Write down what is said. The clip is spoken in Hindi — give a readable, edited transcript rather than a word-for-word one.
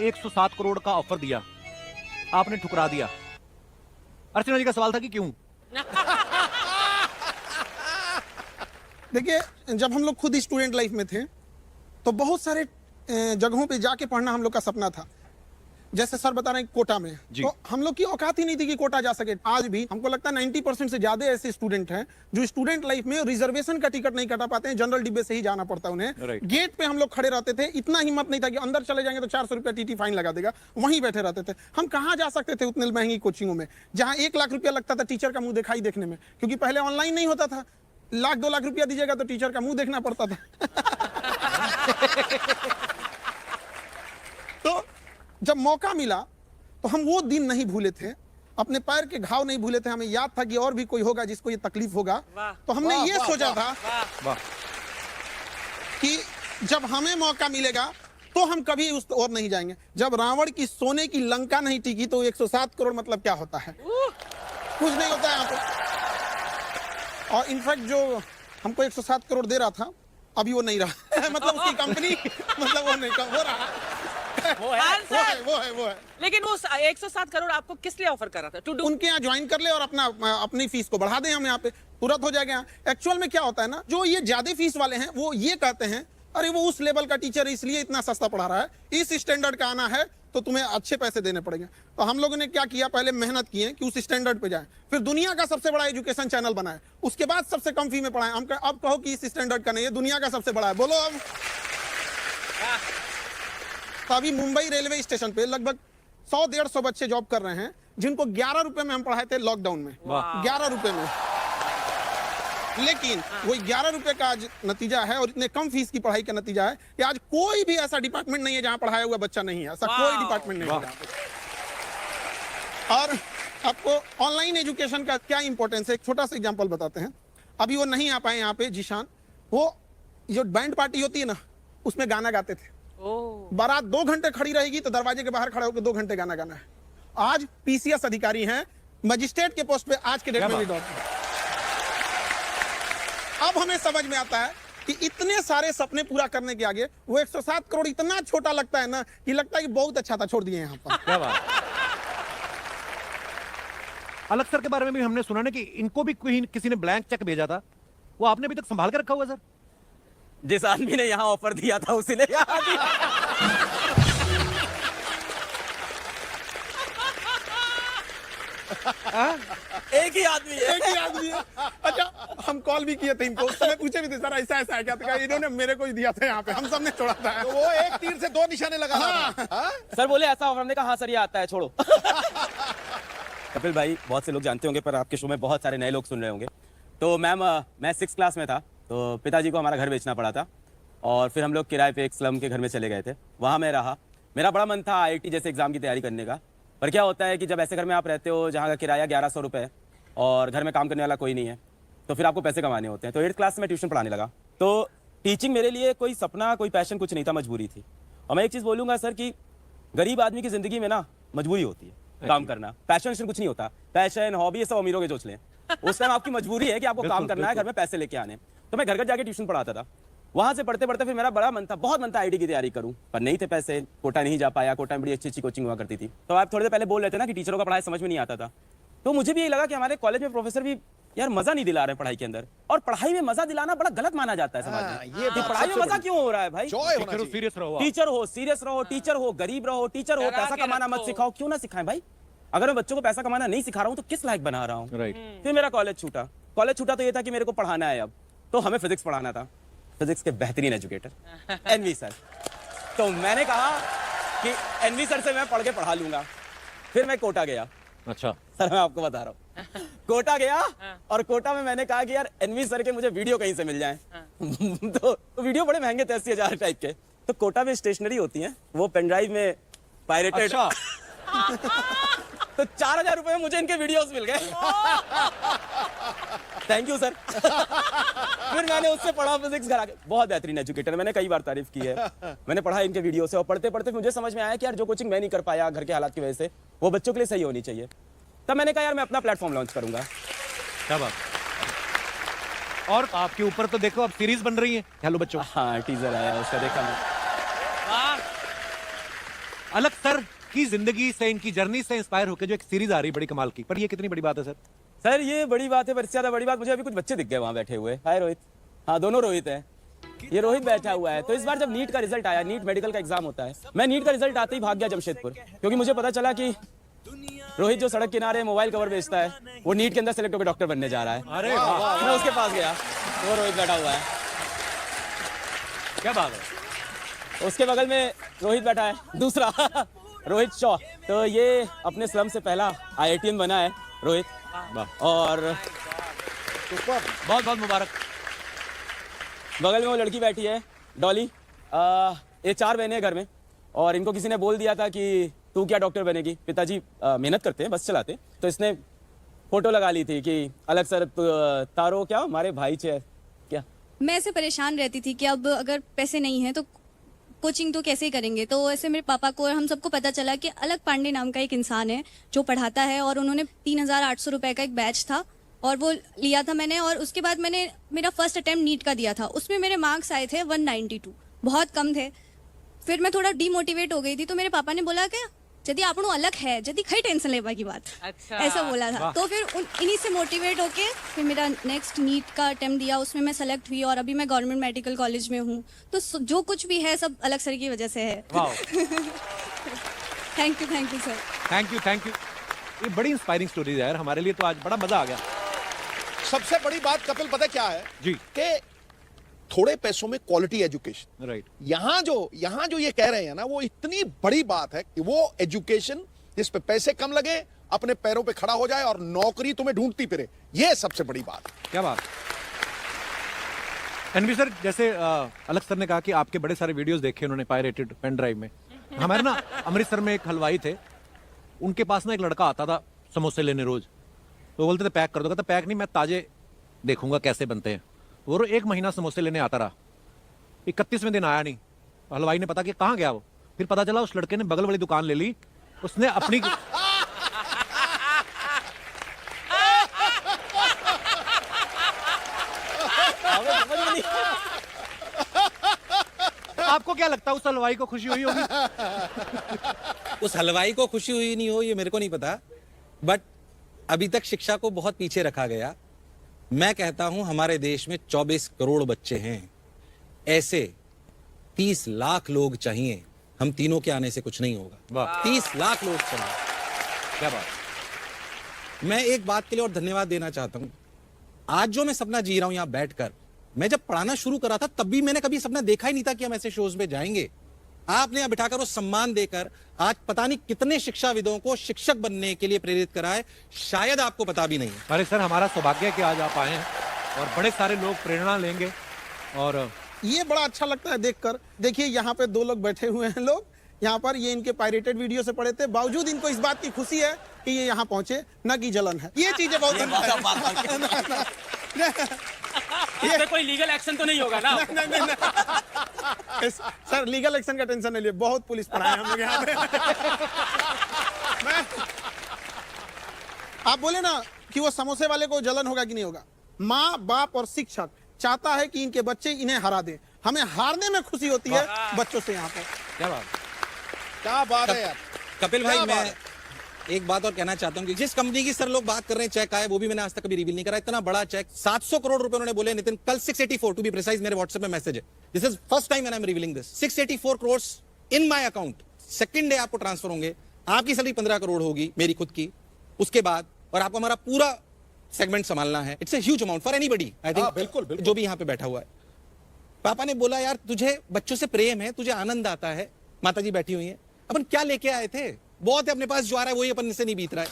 107 करोड़ का ऑफर दिया, आपने ठुकरा दिया। अर्चना जी का सवाल था कि क्यों? देखिए, जब हम लोग खुद स्टूडेंट लाइफ में थे तो बहुत सारे जगहों पे जाके पढ़ना हम लोग का सपना था। जैसे सर बता रहे हैं कोटा में, तो हम लोग की औकात ही नहीं थी कि कोटा जा सके। आज भी हमको लगता है 90% से ज्यादा ऐसे स्टूडेंट हैं जो स्टूडेंट लाइफ में रिजर्वेशन का टिकट नहीं कटा पाते हैं, जनरल डिब्बे से ही जाना पड़ता है उन्हें। गेट पे हम लोग खड़े रहते थे, इतना हिम्मत नहीं था कि अंदर चले जाएंगे तो 400 रुपया टीटी फाइन लगा देगा, वहीं बैठे रहते थे। हम कहाँ जा सकते थे उतने महंगी कोचिंगों में जहाँ 1 लाख रुपया लगता था टीचर का मुंह दिखाई देखने में, क्योंकि पहले ऑनलाइन नहीं होता था। 1-2 लाख रुपया दीजिएगा तो टीचर का मुंह देखना पड़ता था। तो जब मौका मिला तो हम वो दिन नहीं भूले थे, अपने पैर के घाव नहीं भूले थे। हमें याद था कि और भी कोई होगा जिसको ये तकलीफ होगा। तो हमने ये सोचा था कि जब हमें मौका मिलेगा तो हम कभी उस ओर नहीं जाएंगे। जब रावण की सोने की लंका नहीं टिकी तो 107 करोड़ मतलब क्या होता है? कुछ नहीं होता है यहाँ पे। और इनफैक्ट जो हमको 107 करोड़ दे रहा था अभी वो नहीं रहा। मतलब उसकी कंपनी मतलब वो नहीं हो रहा। वो है। लेकिन वो 107 करोड़ आपको किस लिए ऑफर कर रहा था? उनके यहाँ ज्वाइन कर ले और अपनी फीस को बढ़ा दें, हम यहाँ पे तुरंत हो जाएगा। एक्चुअल में क्या होता है ना, जो ये ज्यादा फीस वाले हैं वो ये कहते हैं अरे वो उस लेवल का टीचर है इसलिए इतना सस्ता पढ़ा रहा है, इस स्टैंडर्ड का आना है तो तुम्हें अच्छे पैसे देने पड़ेंगे। तो हम लोगों ने क्या किया, पहले मेहनत किए कि उस स्टैंडर्ड पे जाए, फिर दुनिया का सबसे बड़ा एजुकेशन चैनल बनाए, उसके बाद सबसे कम फी में पढ़ाएं। हम अब कहो कि इस स्टैंडर्ड का नहीं है, दुनिया का सबसे बड़ा है, बोलो अब। तो अभी मुंबई रेलवे स्टेशन पे लगभग 100-150 बच्चे जॉब कर रहे हैं जिनको 11 रुपए में हम पढ़ाए थे लॉकडाउन में। 11 रुपए में। लेकिन वो 11 रुपए का आज नतीजा है और इतने कम फीस की पढ़ाई का नतीजा है कि आज कोई भी ऐसा डिपार्टमेंट नहीं है जहां पढ़ाया हुआ बच्चा नहीं है। ऐसा कोई डिपार्टमेंट नहीं है। और आपको ऑनलाइन एजुकेशन का क्या इंपॉर्टेंस है, एक छोटा सा एग्जांपल बताते हैं। अभी वो नहीं आ पाए यहाँ पे जीशान, वो जो बैंड पार्टी होती है ना उसमें गाना गाते थे। बारात 2 घंटे खड़ी रहेगी तो दरवाजे के बाहर खड़े होकर 2 घंटे गाना गाना है। आज पीसीएस अधिकारी हैं, मजिस्ट्रेट के पोस्ट पे आज के डेट में भी डॉक्टर। अब हमें समझ में आता है कि इतने सारे सपने पूरा करने के आगे वो 107 करोड़ इतना छोटा लगता है ना कि लगता है कि बहुत अच्छा था, छोड़ दिए यहाँ पर। क्या बात। अलग सर के बारे में भी हमने सुना ना कि इनको भी किसी ने ब्लैंक चेक भेजा था, वो आपने अभी तक संभाल कर रखा हुआ सर? जिस आदमी ने यहाँ ऑफर दिया था उसी ने यहाँ दिया। एक ही आदमी है। अच्छा, हम कॉल भी किए थे इनको, उस समय पूछे भी थे सर ऐसा ऐसा है क्या, तो इन्होंने मेरे को ही दिया था यहाँ पे, हम सब ने छोड़ा था। तो वो एक तीर से 2 निशाने लगा था। सर बोले ऐसा ऑफर, हमने कहा हाँ सर ये आता है, छोड़ो। कपिल भाई, बहुत से लोग जानते होंगे पर आपके शो में बहुत सारे नए लोग सुन रहे होंगे। तो मैम, मैं 6th क्लास में था तो पिताजी को हमारा घर बेचना पड़ा था और फिर हम लोग किराए पे एक स्लम के घर में चले गए थे। वहाँ मैं रहा, मेरा बड़ा मन था IIT जैसे एग्जाम की तैयारी करने का। पर क्या होता है कि जब ऐसे घर में आप रहते हो जहाँ का किराया 1100 रुपये और घर में काम करने वाला कोई नहीं है, तो फिर आपको पैसे कमाने होते हैं। तो 8th क्लास में ट्यूशन पढ़ाने लगा। तो टीचिंग मेरे लिए कोई सपना, कोई पैशन कुछ नहीं था, मजबूरी थी। और मैं एक चीज़ बोलूँगा सर कि गरीब आदमी की ज़िंदगी में ना मजबूरी होती है काम करना, पैशन कुछ नहीं होता। पैशन, हॉबी ये सब अमीरों के चोचले। उस टाइम आपकी मजबूरी है कि आपको काम करना है, घर में पैसे लेके आने। तो मैं घर घर जाके ट्यूशन पढ़ाता था। वहाँ से पढ़ते पढ़ते फिर मेरा बड़ा मन था, बहुत मन था IIT की तैयारी करूँ, पर नहीं थे पैसे, कोटा नहीं जा पाया। कोटा में बड़ी अच्छी अच्छी कोचिंग हुआ करती थी। तो आप थोड़ी देर पहले बोल रहे थे ना कि टीचरों का पढ़ाई समझ में नहीं आता था, तो मुझे भी यही लगा कि हमारे कॉलेज में प्रोफेसर भी यार मजा नहीं दिला रहे पढ़ाई के अंदर। और पढ़ाई में मजा दिलाना बड़ा गलत माना जाता है समाज में। ये पढ़ाई में मजा क्यों हो रहा है भाई? सीरियस रहो, सीरियस रहो, टीचर हो, गरीब रहो, टीचर हो, पैसा कमाना मत सिखाओ। क्यों ना सिखाएं भाई? अगर मैं बच्चों को पैसा कमाना नहीं सिखा रहा हूँ तो किस लायक बना रहा हूँ? फिर मेरा कॉलेज छूटा। तो ये था कि मेरे को पढ़ाना है अब, तो हमें फिजिक्स पढ़ाना था। फिजिक्स के बेहतरीन एजुकेटर NV सर। तो मैंने कहा कि NV सर से मैं पढ़ के पढ़ा लूंगा। फिर मैं कोटा गया। अच्छा सर, मैं आपको बता रहा हूँ, कोटा गया और कोटा में मैंने कहा कि यार NV सर के मुझे वीडियो कहीं से मिल जाए। तो वीडियो बड़े महंगे थे, 80,000 टाइप के। तो कोटा में स्टेशनरी होती है, वो पेनड्राइव में पायरेटेड। तो 4,000 रुपए में मुझे इनके वीडियोस मिल गए। Thank you sir. फिर मैंने उससे पढ़ा फिजिक्स घर आके। बहुत बेहतरीन एजुकेटर, मैंने कई बार तारीफ की है। मैंने पढ़ा इनके वीडियो से और पढ़ते पढ़ते मुझे समझ में आया कि यार जो कोचिंग मैं नहीं कर पाया घर के हालात की वजह से, वो बच्चों के लिए सही होनी चाहिए। तब मैंने कहा यार मैं अपना प्लेटफॉर्म लॉन्च करूंगा। क्या बात। और आपके ऊपर तो देखो अब सीरीज बन रही है हेलो बच्चों। हाँ, टीजर आया उसका, देखा मैं। अलग सर की जिंदगी से, इनकी जर्नी से इंस्पायर होकर जो एक सीरीज आ रही है बड़ी कमाल की, पर ये कितनी बड़ी बात है सर? सर ये बड़ी बात है, पर इससे ज्यादा बड़ी बात मुझे अभी कुछ बच्चे दिख गए वहाँ बैठे हुए। हाय रोहित। हाँ दोनों रोहित हैं। ये रोहित बैठा हुआ है। तो इस बार जब नीट का रिजल्ट आया, नीट मेडिकल का एग्जाम होता है, मैं नीट का रिजल्ट आते ही भाग गया जमशेदपुर, क्योंकि मुझे पता चला कि रोहित जो सड़क किनारे मोबाइल कवर बेचता है, वो नीट के अंदर सेलेक्ट होकर डॉक्टर बनने जा रहा है। अरे वाह, मैं उसके पास गया, वो रोहित बैठा हुआ है। क्या बात है। उसके बगल में रोहित बैठा है दूसरा रोहित शॉ। तो ये अपने स्लम से पहला IITian बना है रोहित, और बहुत बहुत मुबारक। बगल में वो लड़की बैठी है डॉली। ये 4 बहनें हैं घर में, और इनको किसी ने बोल दिया था कि तू क्या डॉक्टर बनेगी। पिताजी मेहनत करते हैं, बस चलाते, तो इसने फोटो लगा ली थी कि अलग सर तारो क्या हमारे भाई छे क्या। मैं ऐसे परेशान रहती थी कि अब अगर पैसे नहीं हैं तो कोचिंग तो कैसे करेंगे। तो ऐसे मेरे पापा को और हम सबको पता चला कि अलग पांडे नाम का एक इंसान है जो पढ़ाता है, और उन्होंने 3,800 रुपए का एक बैच था और वो लिया था मैंने। और उसके बाद मैंने मेरा फर्स्ट अटेम्प्ट नीट का दिया था, उसमें मेरे मार्क्स आए थे 192, बहुत कम थे। फिर मैं थोड़ा डीमोटिवेट हो गई थी, तो मेरे पापा ने बोला कि यदि आपनो अलग है, यदि खई टेंशन लेवा की बात, अच्छा। ऐसा बोला था। तो फिर इन्हीं से मोटिवेट होके फिर मेरा नेक्स्ट नीट का अटेम्प्ट दिया, उसमें मैं सेलेक्ट हुई और अभी मैं गवर्नमेंट मेडिकल कॉलेज में हूँ। तो जो कुछ भी है सब अलग सर की वजह से है। Thank you sir. Thank you. ये बड़ी इंस्पायरिंग स्टोरी है यार, हमारे लिए तो आज बड़ा मजा आ गया। सबसे बड़ी बात कपिल पता क्या है जी। कि थोड़े पैसों में क्वालिटी एजुकेशन। राइट। यहाँ जो ये कह रहे हैं ना, वो इतनी बड़ी बात है कि वो एजुकेशन जिस पे पैसे कम लगे, अपने पैरों पे खड़ा हो जाए और नौकरी तुम्हें ढूंढती फिरे, ये सबसे बड़ी बात है। क्या बात। एनवी सर, जैसे अलग सर ने कहा कि आपके बड़े सारे वीडियोस देखे उन्होंने पायरेटेड पेन ड्राइव में। हमारे ना अमृतसर में एक हलवाई थे, उनके पास ना एक लड़का आता था समोसे लेने रोज। तो बोलते थे पैक कर दो, कहता पैक नहीं, मैं ताजे देखूंगा कैसे बनते हैं। वो 1 महीना समोसे लेने आता रहा, 31वें दिन आया नहीं। हलवाई ने पता कि कहाँ गया वो, फिर पता चला उस लड़के ने बगल वाली दुकान ले ली, उसने अपनी आपको क्या लगता है उस हलवाई को खुशी हुई होगी? उस हलवाई को खुशी हुई नहीं हो ये मेरे को नहीं पता, बट अभी तक शिक्षा को बहुत पीछे रखा गया। मैं कहता हूं हमारे देश में 24 करोड़ बच्चे हैं, ऐसे 30 लाख लोग चाहिए। हम तीनों के आने से कुछ नहीं होगा। वाह। 30 लाख लोग चाहिए। क्या बात। मैं एक बात के लिए और धन्यवाद देना चाहता हूं। आज जो मैं सपना जी रहा हूं यहां बैठकर, मैं जब पढ़ाना शुरू करा था तब भी मैंने कभी सपना देखा ही नहीं था कि हम ऐसे शोज में जाएंगे। आपने यहां बिठाकर वो सम्मान देकर आज पता नहीं कितने शिक्षाविदों को शिक्षक बनने के लिए प्रेरित करा है, शायद आपको पता भी नहीं है। अरे सर, हमारा सौभाग्य है कि आज आप आए हैं और बड़े सारे लोग प्रेरणा लेंगे। और ये बड़ा अच्छा लगता है देखकर। देखिए यहाँ पे 2 लोग बैठे हुए हैं लोग, यहाँ पर ये इनके पायरेटेड वीडियो से पढ़े थे, बावजूद इनको इस बात की खुशी है कि ये यहाँ पहुंचे, न कि जलन है। ये चीजें बहुत इसमें कोई लीगल एक्शन तो नहीं होगा ना? सर लीगल एक्शन का टेंशन नहीं लिए, बहुत पुलिस पढ़ा है हम लोग यहाँ पे। आप बोले ना कि वो समोसे वाले को जलन होगा कि नहीं होगा। माँ बाप और शिक्षक चाहता है कि इनके बच्चे इन्हें हरा दें, हमें हारने में खुशी होती है बच्चों से। यहाँ पर क्या बात। क्या बात है यार। कपिल भाई, क्या मैं बात एक बात और कहना चाहता हूं कि जिस कंपनी की सर लोग बात कर रहे हैं चेक आए, वो भी मैंने आज तक कभी रिवील नहीं करा। इतना बड़ा चेक 700 करोड़ रुपए उन्होंने बोले नितिन, कल 684 टू बी प्रिसाइज, मेरे व्हाट्सएप में मैसेज है। This is first time when I am revealing this. 684 crore in my account. Second day आपको ट्रांसफर होंगे, आपकी सैलरी 15 करोड़ होगी मेरी खुद की, उसके बाद और आपको हमारा पूरा सेगमेंट संभालना है। It's a huge amount for anybody, I think. बिल्कुल। जो भी यहाँ पे बैठा हुआ है। पापा ने बोला यार तुझे बच्चों से प्रेम है, तुझे आनंद आता है। माताजी बैठी हुई है, अपन क्या लेके आए थे, बहुत है अपने पास, जो आ रहा है वही अपन से नहीं बीत रहा है।